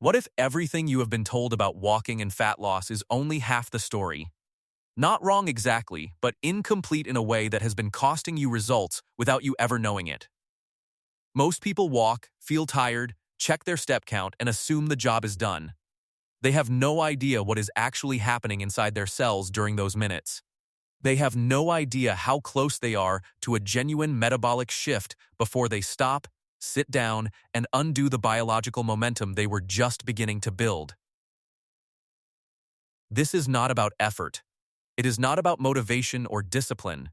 What if everything you have been told about walking and fat loss is only half the story? Not wrong exactly, but incomplete in a way that has been costing you results without you ever knowing it. Most people walk, feel tired, check their step count, and assume the job is done. They have no idea what is actually happening inside their cells during those minutes. They have no idea how close they are to a genuine metabolic shift before they stop, sit down, and undo the biological momentum they were just beginning to build. This is not about effort. It is not about motivation or discipline.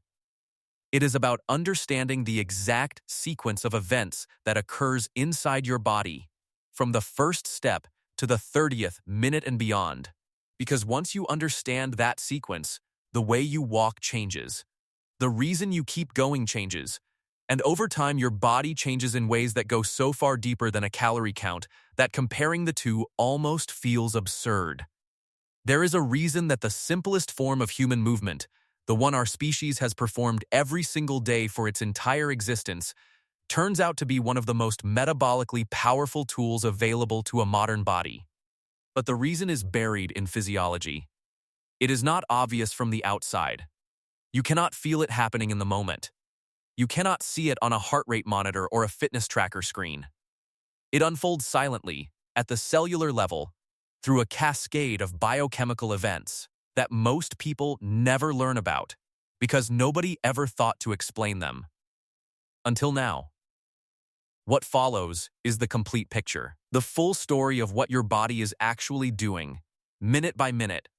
It is about understanding the exact sequence of events that occurs inside your body, from the first step to the 30th minute and beyond. Because once you understand that sequence, the way you walk changes. The reason you keep going changes. And over time, your body changes in ways that go so far deeper than a calorie count that comparing the two almost feels absurd. There is a reason that the simplest form of human movement, the one our species has performed every single day for its entire existence, turns out to be one of the most metabolically powerful tools available to a modern body. But the reason is buried in physiology. It is not obvious from the outside. You cannot feel it happening in the moment. You cannot see it on a heart rate monitor or a fitness tracker screen. It unfolds silently, at the cellular level, through a cascade of biochemical events that most people never learn about because nobody ever thought to explain them. Until now. What follows is the complete picture, the full story of what your body is actually doing, minute by minute,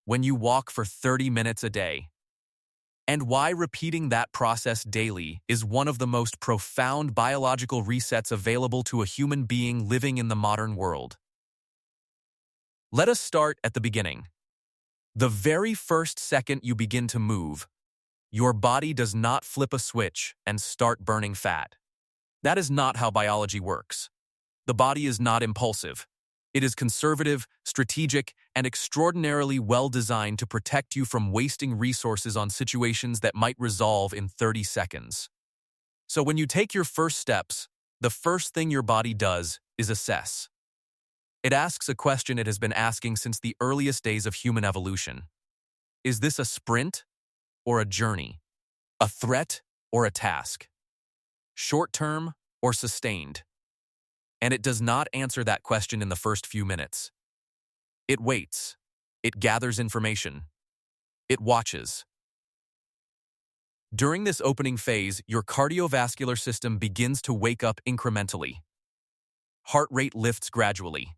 when you walk for 30 minutes a day. And why repeating that process daily is one of the most profound biological resets available to a human being living in the modern world. Let us start at the beginning. The very first second you begin to move, your body does not flip a switch and start burning fat. That is not how biology works. The body is not impulsive. It is conservative, strategic, and extraordinarily well-designed to protect you from wasting resources on situations that might resolve in 30 seconds. So when you take your first steps, the first thing your body does is assess. It asks a question it has been asking since the earliest days of human evolution. Is this a sprint or a journey? A threat or a task? Short-term or sustained? And it does not answer that question in the first few minutes. It waits. It gathers information. It watches. During this opening phase, your cardiovascular system begins to wake up incrementally. Heart rate lifts gradually.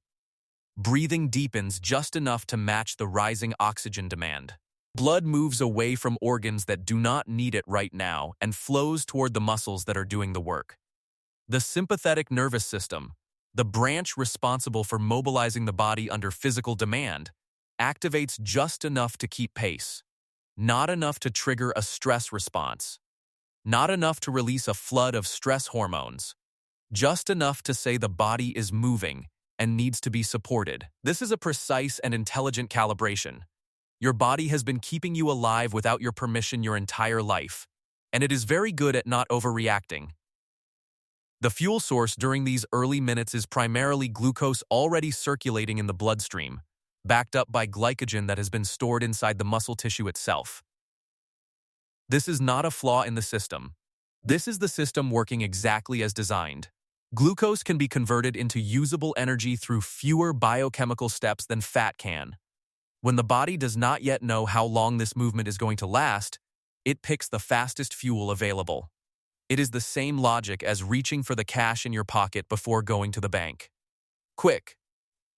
Breathing deepens just enough to match the rising oxygen demand. Blood moves away from organs that do not need it right now and flows toward the muscles that are doing the work. The sympathetic nervous system, the branch responsible for mobilizing the body under physical demand, activates just enough to keep pace, not enough to trigger a stress response, not enough to release a flood of stress hormones, just enough to say the body is moving and needs to be supported. This is a precise and intelligent calibration. Your body has been keeping you alive without your permission your entire life, and it is very good at not overreacting. The fuel source during these early minutes is primarily glucose already circulating in the bloodstream, backed up by glycogen that has been stored inside the muscle tissue itself. This is not a flaw in the system. This is the system working exactly as designed. Glucose can be converted into usable energy through fewer biochemical steps than fat can. When the body does not yet know how long this movement is going to last, it picks the fastest fuel available. It is the same logic as reaching for the cash in your pocket before going to the bank. Quick,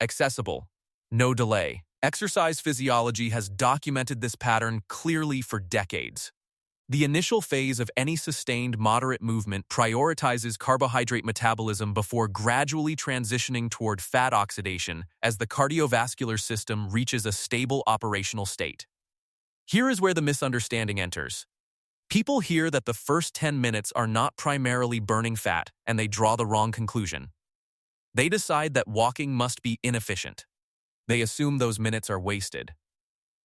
accessible, no delay. Exercise physiology has documented this pattern clearly for decades. The initial phase of any sustained moderate movement prioritizes carbohydrate metabolism before gradually transitioning toward fat oxidation as the cardiovascular system reaches a stable operational state. Here is where the misunderstanding enters. People hear that the first 10 minutes are not primarily burning fat, and they draw the wrong conclusion. They decide that walking must be inefficient. They assume those minutes are wasted.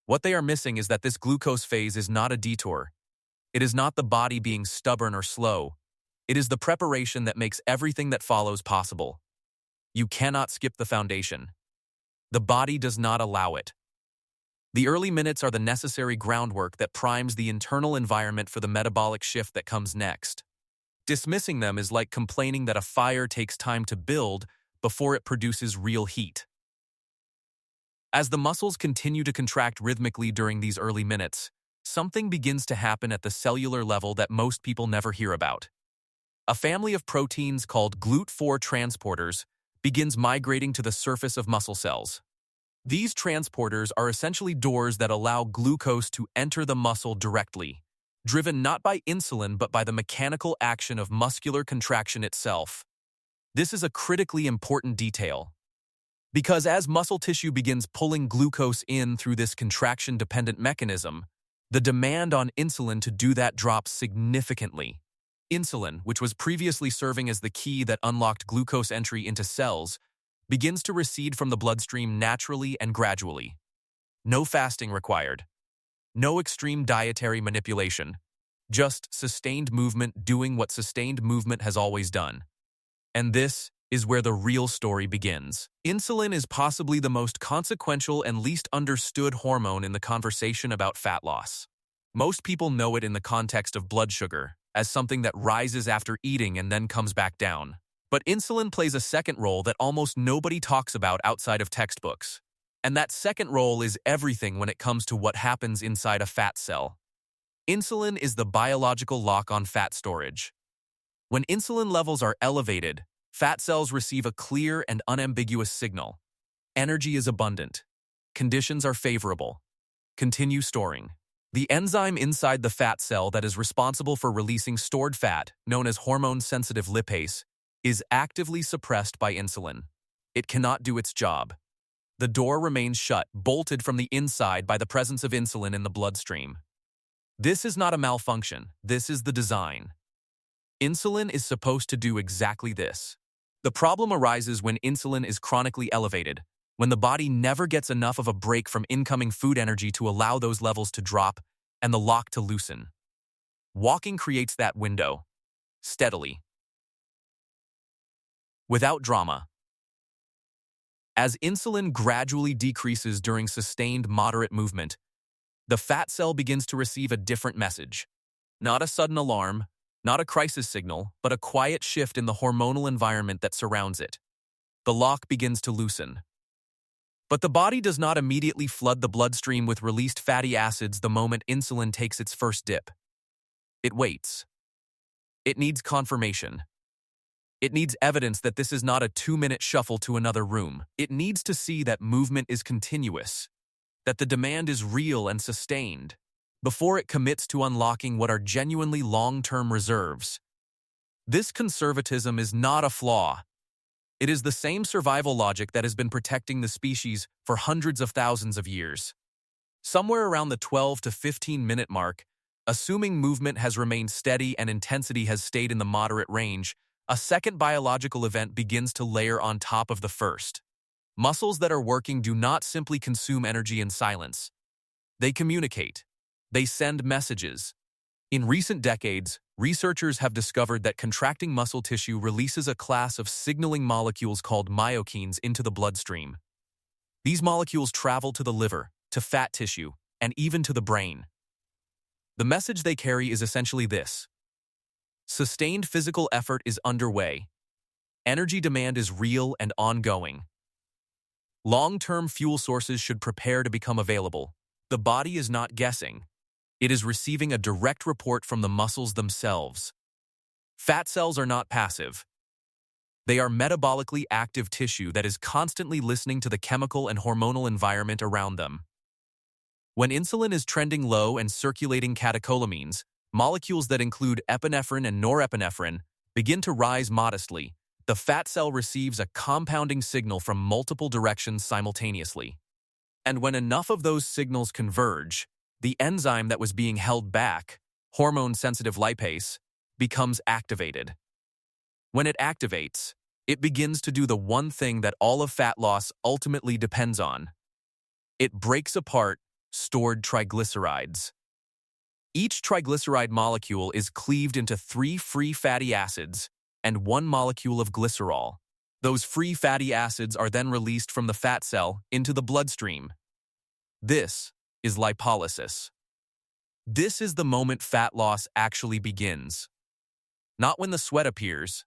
What they are missing is that this glucose phase is not a detour. It is not the body being stubborn or slow. It is the preparation that makes everything that follows possible. You cannot skip the foundation. The body does not allow it. The early minutes are the necessary groundwork that primes the internal environment for the metabolic shift that comes next. Dismissing them is like complaining that a fire takes time to build before it produces real heat. As the muscles continue to contract rhythmically during these early minutes, something begins to happen at the cellular level that most people never hear about. A family of proteins called GLUT4 transporters begins migrating to the surface of muscle cells. These transporters are essentially doors that allow glucose to enter the muscle directly, driven not by insulin but by the mechanical action of muscular contraction itself. This is a critically important detail, because as muscle tissue begins pulling glucose in through this contraction-dependent mechanism, the demand on insulin to do that drops significantly. Insulin, which was previously serving as the key that unlocked glucose entry into cells, begins to recede from the bloodstream naturally and gradually. No fasting required. No extreme dietary manipulation. Just sustained movement doing what sustained movement has always done. And this is where the real story begins. Insulin is possibly the most consequential and least understood hormone in the conversation about fat loss. Most people know it in the context of blood sugar, as something that rises after eating and then comes back down. But insulin plays a second role that almost nobody talks about outside of textbooks. And that second role is everything when it comes to what happens inside a fat cell. Insulin is the biological lock on fat storage. When insulin levels are elevated, fat cells receive a clear and unambiguous signal. Energy is abundant. Conditions are favorable. Continue storing. The enzyme inside the fat cell that is responsible for releasing stored fat, known as hormone-sensitive lipase, is actively suppressed by insulin. It cannot do its job. The door remains shut, bolted from the inside by the presence of insulin in the bloodstream. This is not a malfunction. This is the design. Insulin is supposed to do exactly this. The problem arises when insulin is chronically elevated, when the body never gets enough of a break from incoming food energy to allow those levels to drop and the lock to loosen. Walking creates that window, steadily, without drama. As insulin gradually decreases during sustained moderate movement, the fat cell begins to receive a different message. Not a sudden alarm, not a crisis signal, but a quiet shift in the hormonal environment that surrounds it. The lock begins to loosen. But the body does not immediately flood the bloodstream with released fatty acids the moment insulin takes its first dip. It waits. It needs confirmation. It needs evidence that this is not a 2-minute shuffle to another room. It needs to see that movement is continuous, that the demand is real and sustained, before it commits to unlocking what are genuinely long-term reserves. This conservatism is not a flaw. It is the same survival logic that has been protecting the species for hundreds of thousands of years. Somewhere around the 12 to 15-minute mark, assuming movement has remained steady and intensity has stayed in the moderate range, a second biological event begins to layer on top of the first. Muscles that are working do not simply consume energy in silence. They communicate. They send messages. In recent decades, researchers have discovered that contracting muscle tissue releases a class of signaling molecules called myokines into the bloodstream. These molecules travel to the liver, to fat tissue, and even to the brain. The message they carry is essentially this: sustained physical effort is underway. Energy demand is real and ongoing. Long-term fuel sources should prepare to become available. The body is not guessing. It is receiving a direct report from the muscles themselves. Fat cells are not passive. They are metabolically active tissue that is constantly listening to the chemical and hormonal environment around them. When insulin is trending low and circulating catecholamines, molecules that include epinephrine and norepinephrine, begin to rise modestly, the fat cell receives a compounding signal from multiple directions simultaneously. And when enough of those signals converge, the enzyme that was being held back, hormone-sensitive lipase, becomes activated. When it activates, it begins to do the one thing that all of fat loss ultimately depends on. It breaks apart stored triglycerides. Each triglyceride molecule is cleaved into 3 free fatty acids and 1 molecule of glycerol. Those free fatty acids are then released from the fat cell into the bloodstream. This is lipolysis. This is the moment fat loss actually begins. Not when the sweat appears,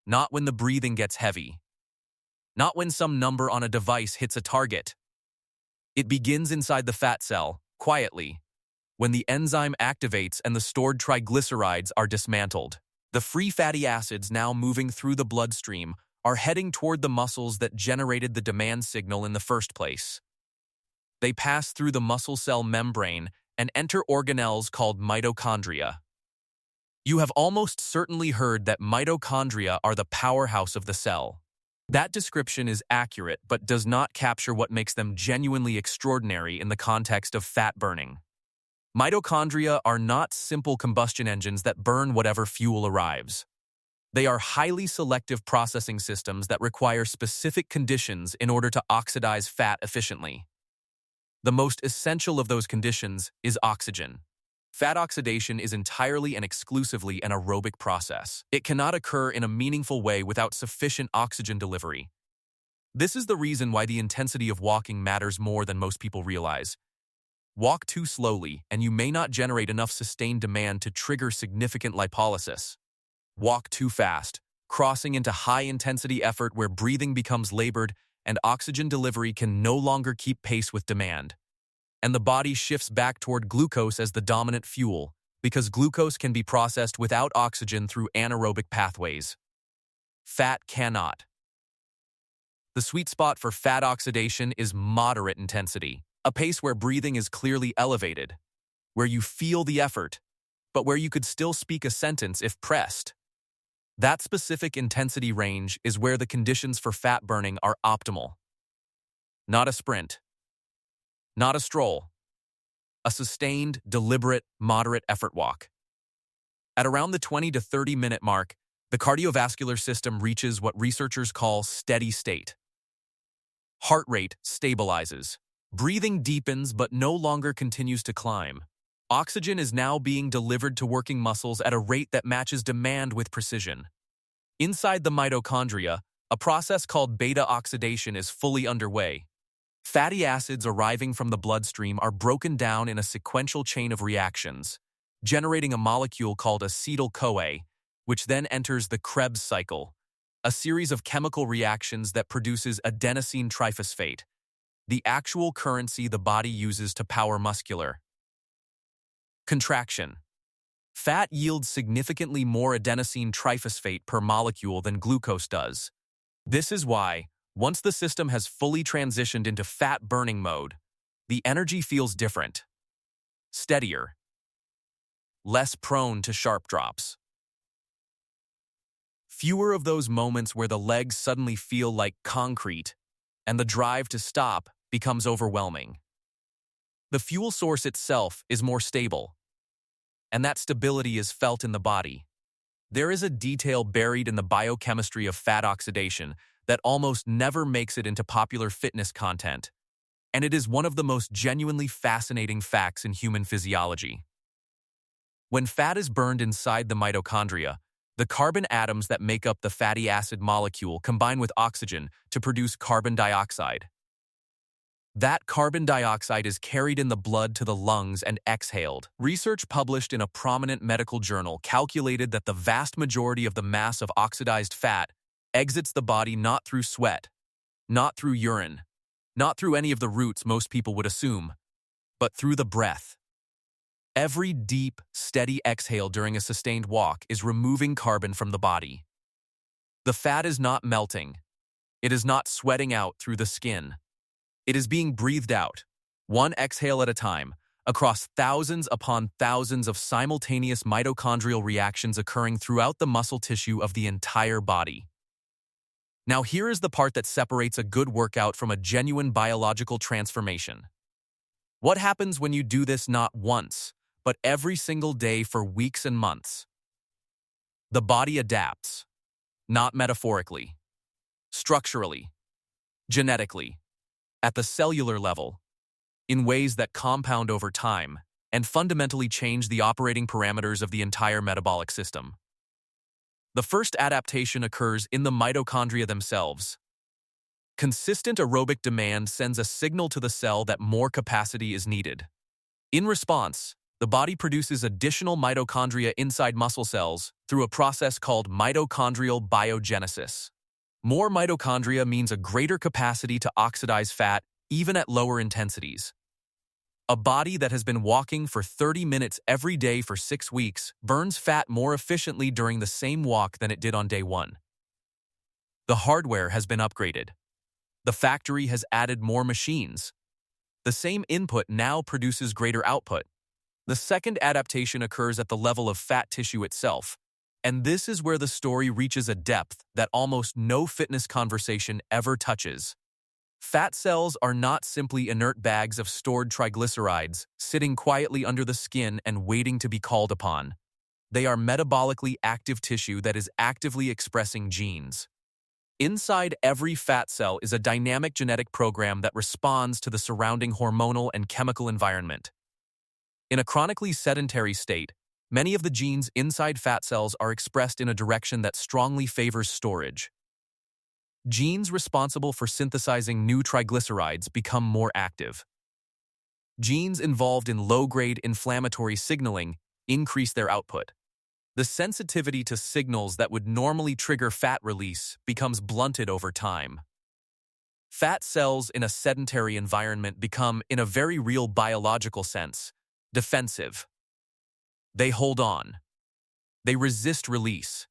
not when the breathing gets heavy, not when some number on a device hits a target. It begins inside the fat cell, quietly, when the enzyme activates and the stored triglycerides are dismantled. The free fatty acids now moving through the bloodstream are heading toward the muscles that generated the demand signal in the first place. They pass through the muscle cell membrane and enter organelles called mitochondria. You have almost certainly heard that mitochondria are the powerhouse of the cell. That description is accurate but does not capture what makes them genuinely extraordinary in the context of fat burning. Mitochondria are not simple combustion engines that burn whatever fuel arrives. They are highly selective processing systems that require specific conditions in order to oxidize fat efficiently. The most essential of those conditions is oxygen. Fat oxidation is entirely and exclusively an aerobic process. It cannot occur in a meaningful way without sufficient oxygen delivery. This is the reason why the intensity of walking matters more than most people realize. Walk too slowly, and you may not generate enough sustained demand to trigger significant lipolysis. Walk too fast, crossing into high-intensity effort where breathing becomes labored and oxygen delivery can no longer keep pace with demand. And the body shifts back toward glucose as the dominant fuel, because glucose can be processed without oxygen through anaerobic pathways. Fat cannot. The sweet spot for fat oxidation is moderate intensity, a pace where breathing is clearly elevated, where you feel the effort, but where you could still speak a sentence if pressed. That specific intensity range is where the conditions for fat burning are optimal. Not a sprint. Not a stroll. A sustained, deliberate, moderate effort walk. At around the 20 to 30 minute mark, the cardiovascular system reaches what researchers call steady state. Heart rate stabilizes. Breathing deepens but no longer continues to climb. Oxygen is now being delivered to working muscles at a rate that matches demand with precision. Inside the mitochondria, a process called beta oxidation is fully underway. Fatty acids arriving from the bloodstream are broken down in a sequential chain of reactions, generating a molecule called acetyl-CoA, which then enters the Krebs cycle, a series of chemical reactions that produces adenosine triphosphate, the actual currency the body uses to power muscular contraction. Fat yields significantly more adenosine triphosphate per molecule than glucose does. This is why, once the system has fully transitioned into fat-burning mode, the energy feels different, steadier, less prone to sharp drops. Fewer of those moments where the legs suddenly feel like concrete and the drive to stop becomes overwhelming. The fuel source itself is more stable, and that stability is felt in the body. There is a detail buried in the biochemistry of fat oxidation that almost never makes it into popular fitness content, and it is one of the most genuinely fascinating facts in human physiology. When fat is burned inside the mitochondria, the carbon atoms that make up the fatty acid molecule combine with oxygen to produce carbon dioxide. That carbon dioxide is carried in the blood to the lungs and exhaled. Research published in a prominent medical journal calculated that the vast majority of the mass of oxidized fat exits the body not through sweat, not through urine, not through any of the routes most people would assume, but through the breath. Every deep, steady exhale during a sustained walk is removing carbon from the body. The fat is not melting. It is not sweating out through the skin. It is being breathed out, one exhale at a time, across thousands upon thousands of simultaneous mitochondrial reactions occurring throughout the muscle tissue of the entire body. Now here is the part that separates a good workout from a genuine biological transformation. What happens when you do this not once, but every single day for weeks and months? The body adapts, not metaphorically, structurally, genetically, at the cellular level, in ways that compound over time and fundamentally change the operating parameters of the entire metabolic system. The first adaptation occurs in the mitochondria themselves. Consistent aerobic demand sends a signal to the cell that more capacity is needed. In response, the body produces additional mitochondria inside muscle cells through a process called mitochondrial biogenesis. More mitochondria means a greater capacity to oxidize fat even at lower intensities. A body that has been walking for 30 minutes every day for 6 weeks burns fat more efficiently during the same walk than it did on day 1. The hardware has been upgraded. The factory has added more machines. The same input now produces greater output. The second adaptation occurs at the level of fat tissue itself, and this is where the story reaches a depth that almost no fitness conversation ever touches. Fat cells are not simply inert bags of stored triglycerides sitting quietly under the skin and waiting to be called upon. They are metabolically active tissue that is actively expressing genes. Inside every fat cell is a dynamic genetic program that responds to the surrounding hormonal and chemical environment. In a chronically sedentary state, many of the genes inside fat cells are expressed in a direction that strongly favors storage. Genes responsible for synthesizing new triglycerides become more active. Genes involved in low-grade inflammatory signaling increase their output. The sensitivity to signals that would normally trigger fat release becomes blunted over time. Fat cells in a sedentary environment become, in a very real biological sense, defensive. They hold on. They resist release.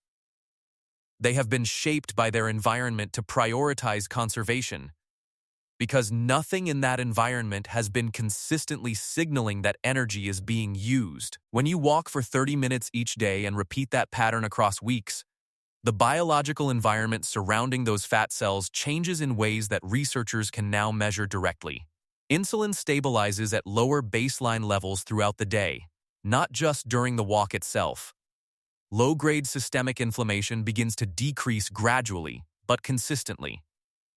They have been shaped by their environment to prioritize conservation, because nothing in that environment has been consistently signaling that energy is being used. When you walk for 30 minutes each day and repeat that pattern across weeks, the biological environment surrounding those fat cells changes in ways that researchers can now measure directly. Insulin stabilizes at lower baseline levels throughout the day, not just during the walk itself. Low-grade systemic inflammation begins to decrease gradually, but consistently.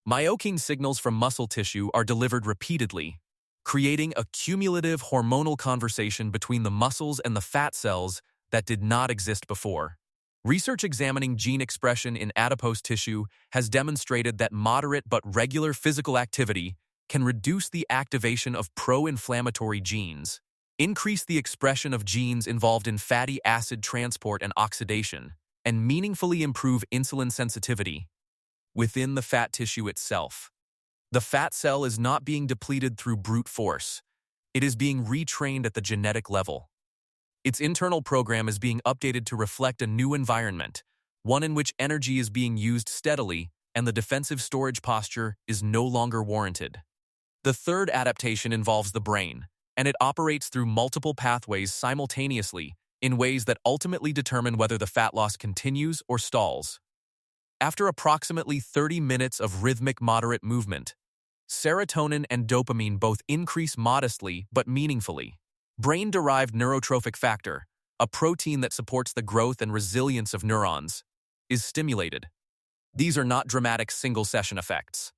Myokine signals from muscle tissue are delivered repeatedly, creating a cumulative hormonal conversation between the muscles and the fat cells that did not exist before. Research examining gene expression in adipose tissue has demonstrated that moderate but regular physical activity can reduce the activation of pro-inflammatory genes, increase the expression of genes involved in fatty acid transport and oxidation, and meaningfully improve insulin sensitivity within the fat tissue itself. The fat cell is not being depleted through brute force. It is being retrained at the genetic level. Its internal program is being updated to reflect a new environment, one in which energy is being used steadily and the defensive storage posture is no longer warranted. The third adaptation involves the brain, and it operates through multiple pathways simultaneously in ways that ultimately determine whether the fat loss continues or stalls. After approximately 30 minutes of rhythmic moderate movement, serotonin and dopamine both increase modestly but meaningfully. Brain-derived neurotrophic factor, a protein that supports the growth and resilience of neurons, is stimulated. These are not dramatic single-session effects.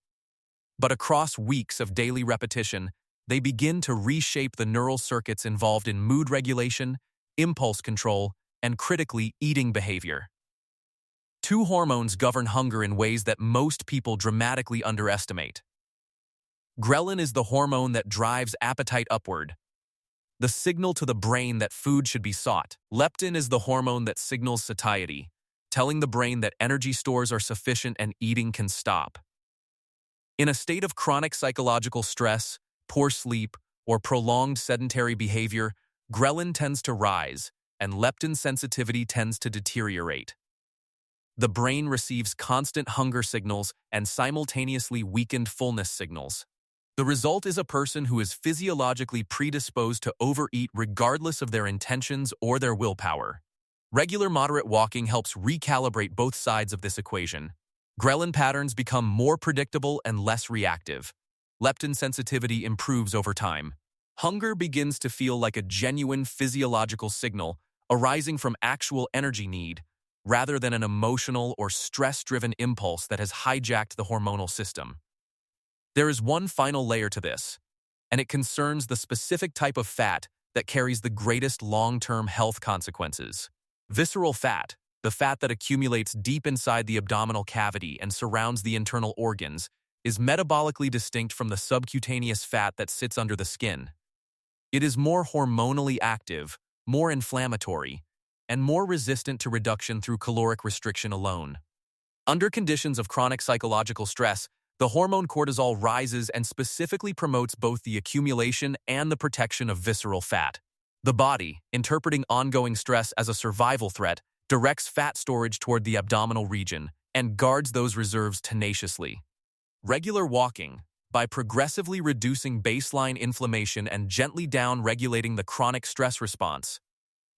But across weeks of daily repetition, they begin to reshape the neural circuits involved in mood regulation, impulse control, and critically, eating behavior. Two hormones govern hunger in ways that most people dramatically underestimate. Ghrelin is the hormone that drives appetite upward, the signal to the brain that food should be sought. Leptin is the hormone that signals satiety, telling the brain that energy stores are sufficient and eating can stop. In a state of chronic psychological stress, poor sleep, or prolonged sedentary behavior, ghrelin tends to rise, and leptin sensitivity tends to deteriorate. The brain receives constant hunger signals and simultaneously weakened fullness signals. The result is a person who is physiologically predisposed to overeat regardless of their intentions or their willpower. Regular moderate walking helps recalibrate both sides of this equation. Ghrelin patterns become more predictable and less reactive. Leptin sensitivity improves over time. Hunger begins to feel like a genuine physiological signal arising from actual energy need, rather than an emotional or stress-driven impulse that has hijacked the hormonal system. There is one final layer to this, and it concerns the specific type of fat that carries the greatest long-term health consequences. Visceral fat, the fat that accumulates deep inside the abdominal cavity and surrounds the internal organs, is metabolically distinct from the subcutaneous fat that sits under the skin. It is more hormonally active, more inflammatory, and more resistant to reduction through caloric restriction alone. Under conditions of chronic psychological stress, the hormone cortisol rises and specifically promotes both the accumulation and the protection of visceral fat. The body, interpreting ongoing stress as a survival threat, directs fat storage toward the abdominal region and guards those reserves tenaciously. Regular walking, by progressively reducing baseline inflammation and gently down-regulating the chronic stress response,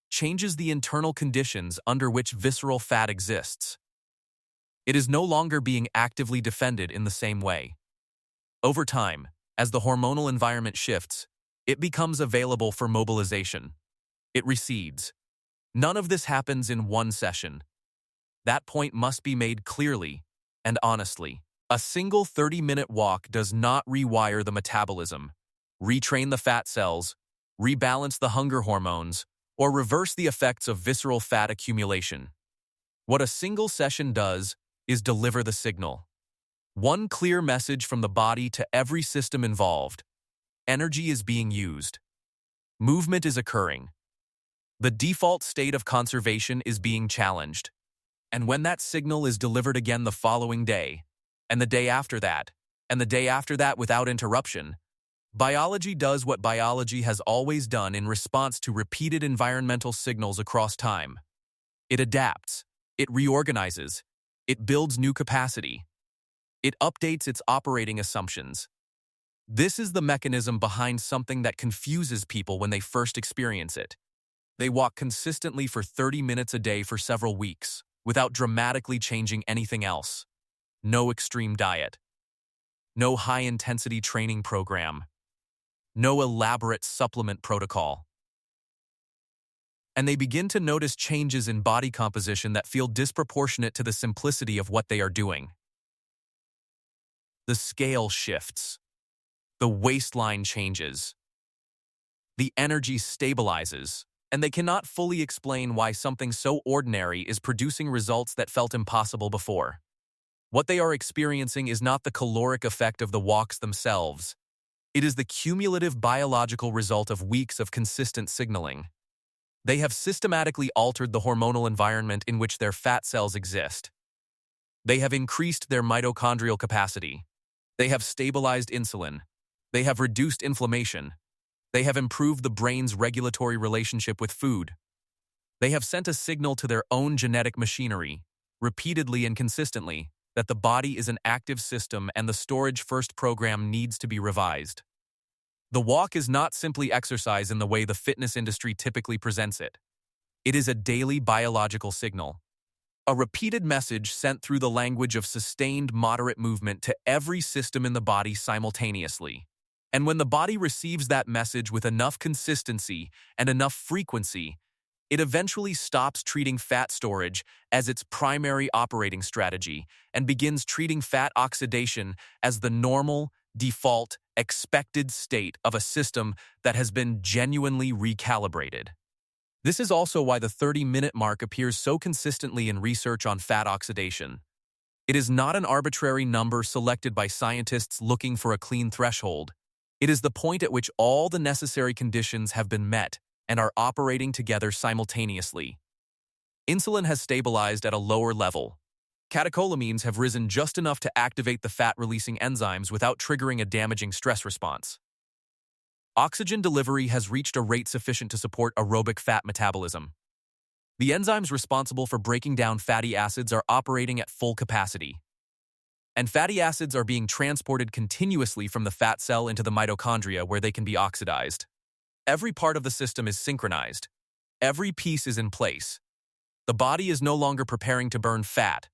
changes the internal conditions under which visceral fat exists. It is no longer being actively defended in the same way. Over time, as the hormonal environment shifts, it becomes available for mobilization. It recedes. None of this happens in one session. That point must be made clearly and honestly. A single 30-minute walk does not rewire the metabolism, retrain the fat cells, rebalance the hunger hormones, or reverse the effects of visceral fat accumulation. What a single session does is deliver the signal. One clear message from the body to every system involved. Energy is being used. Movement is occurring. The default state of conservation is being challenged. And when that signal is delivered again the following day, and the day after that, and the day after that without interruption, biology does what biology has always done in response to repeated environmental signals across time. It adapts, it reorganizes, it builds new capacity. It updates its operating assumptions. This is the mechanism behind something that confuses people when they first experience it. They walk consistently for 30 minutes a day for several weeks, without dramatically changing anything else. No extreme diet. No high-intensity training program. No elaborate supplement protocol. And they begin to notice changes in body composition that feel disproportionate to the simplicity of what they are doing. The scale shifts. The waistline changes. The energy stabilizes, and they cannot fully explain why something so ordinary is producing results that felt impossible before. What they are experiencing is not the caloric effect of the walks themselves. It is the cumulative biological result of weeks of consistent signaling. They have systematically altered the hormonal environment in which their fat cells exist. They have increased their mitochondrial capacity. They have stabilized insulin. They have reduced inflammation. They have improved the brain's regulatory relationship with food. They have sent a signal to their own genetic machinery, repeatedly and consistently, that the body is an active system and the storage-first program needs to be revised. The walk is not simply exercise in the way the fitness industry typically presents it. It is a daily biological signal. A repeated message sent through the language of sustained moderate movement to every system in the body simultaneously. And when the body receives that message with enough consistency and enough frequency, it eventually stops treating fat storage as its primary operating strategy and begins treating fat oxidation as the normal, default, expected state of a system that has been genuinely recalibrated. This is also why the 30-minute mark appears so consistently in research on fat oxidation. It is not an arbitrary number selected by scientists looking for a clean threshold. It is the point at which all the necessary conditions have been met and are operating together simultaneously. Insulin has stabilized at a lower level. Catecholamines have risen just enough to activate the fat-releasing enzymes without triggering a damaging stress response. Oxygen delivery has reached a rate sufficient to support aerobic fat metabolism. The enzymes responsible for breaking down fatty acids are operating at full capacity. And fatty acids are being transported continuously from the fat cell into the mitochondria where they can be oxidized. Every part of the system is synchronized. Every piece is in place. The body is no longer preparing to burn fat.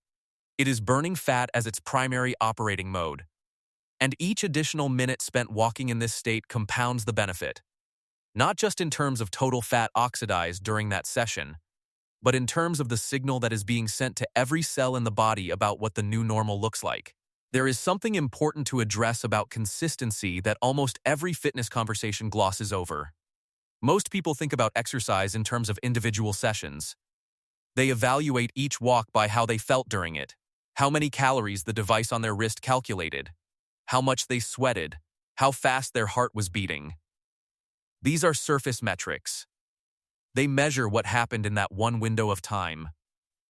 It is burning fat as its primary operating mode. And each additional minute spent walking in this state compounds the benefit. Not just in terms of total fat oxidized during that session, but in terms of the signal that is being sent to every cell in the body about what the new normal looks like. There is something important to address about consistency that almost every fitness conversation glosses over. Most people think about exercise in terms of individual sessions. They evaluate each walk by how they felt during it, how many calories the device on their wrist calculated, how much they sweated, how fast their heart was beating. These are surface metrics. They measure what happened in that one window of time.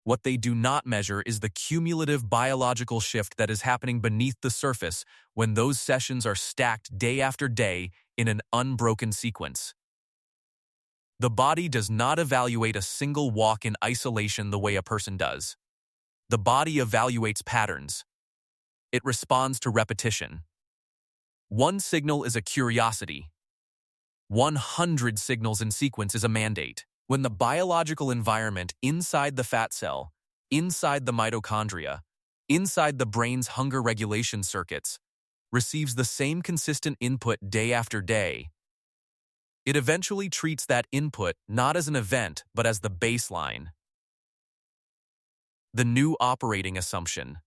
What they do not measure is the cumulative biological shift that is happening beneath the surface when those sessions are stacked day after day in an unbroken sequence. The body does not evaluate a single walk in isolation the way a person does. The body evaluates patterns. It responds to repetition. One signal is a curiosity. 100 signals in sequence is a mandate. When the biological environment inside the fat cell, inside the mitochondria, inside the brain's hunger regulation circuits, receives the same consistent input day after day, it eventually treats that input not as an event but as the baseline. The new operating assumption.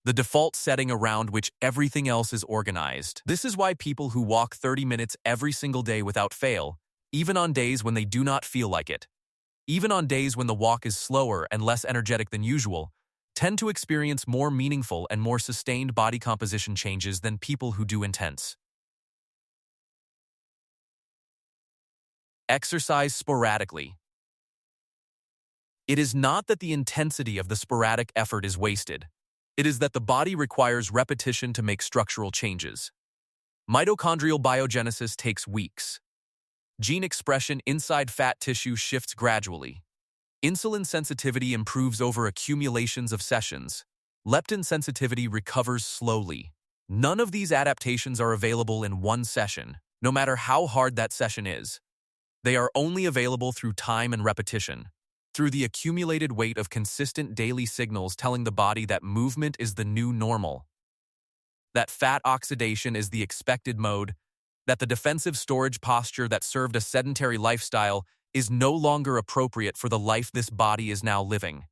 The default setting around which everything else is organized. This is why people who walk 30 minutes every single day without fail, even on days when they do not feel like it, even on days when the walk is slower and less energetic than usual, tend to experience more meaningful and more sustained body composition changes than people who do intense. Exercise sporadically. It is not that the intensity of the sporadic effort is wasted. It is that the body requires repetition to make structural changes. Mitochondrial biogenesis takes weeks. Gene expression inside fat tissue shifts gradually. Insulin sensitivity improves over accumulations of sessions. Leptin sensitivity recovers slowly. None of these adaptations are available in one session, no matter how hard that session is. They are only available through time and repetition, through the accumulated weight of consistent daily signals telling the body that movement is the new normal, that fat oxidation is the expected mode, that the defensive storage posture that served a sedentary lifestyle is no longer appropriate for the life this body is now living.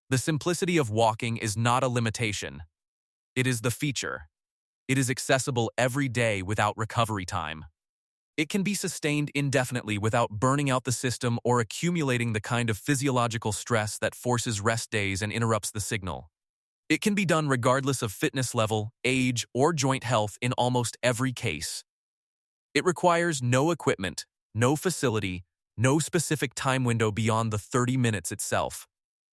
The simplicity of walking is not a limitation. It is the feature. It is accessible every day without recovery time. It can be sustained indefinitely without burning out the system or accumulating the kind of physiological stress that forces rest days and interrupts the signal. It can be done regardless of fitness level, age, or joint health in almost every case. It requires no equipment, no facility, no specific time window beyond the 30 minutes itself.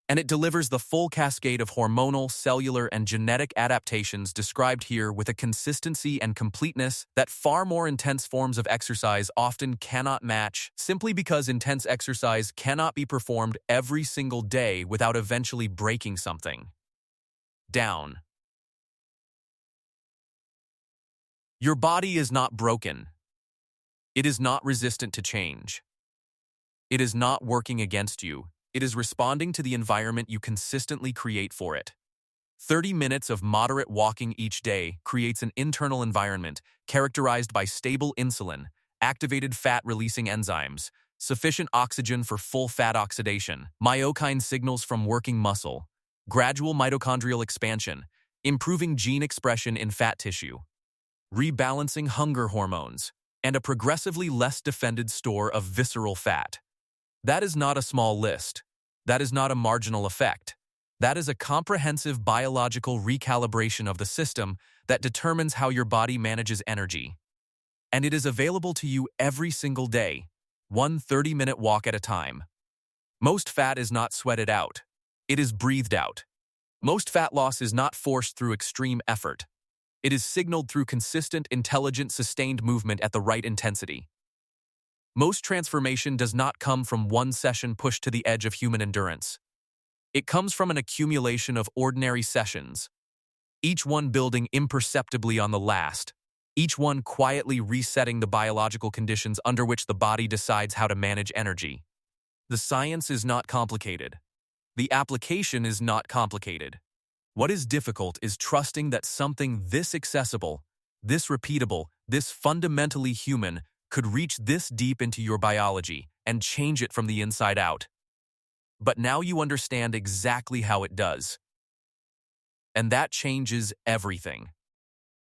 And it delivers the full cascade of hormonal, cellular, and genetic adaptations described here with a consistency and completeness that far more intense forms of exercise often cannot match, simply because intense exercise cannot be performed every single day without eventually breaking something down. Your body is not broken. It is not resistant to change. It is not working against you. It is responding to the environment you consistently create for it. 30 minutes of moderate walking each day creates an internal environment characterized by stable insulin, activated fat-releasing enzymes, sufficient oxygen for full fat oxidation, myokine signals from working muscle, gradual mitochondrial expansion, improving gene expression in fat tissue, rebalancing hunger hormones, and a progressively less defended store of visceral fat. That is not a small list. That is not a marginal effect. That is a comprehensive biological recalibration of the system that determines how your body manages energy. And it is available to you every single day, one 30-minute walk at a time. Most fat is not sweated out. It is breathed out. Most fat loss is not forced through extreme effort. It is signaled through consistent, intelligent, sustained movement at the right intensity. Most transformation does not come from one session pushed to the edge of human endurance. It comes from an accumulation of ordinary sessions, each one building imperceptibly on the last, each one quietly resetting the biological conditions under which the body decides how to manage energy. The science is not complicated. The application is not complicated. What is difficult is trusting that something this accessible, this repeatable, this fundamentally human could reach this deep into your biology and change it from the inside out. But now you understand exactly how it does. And that changes everything.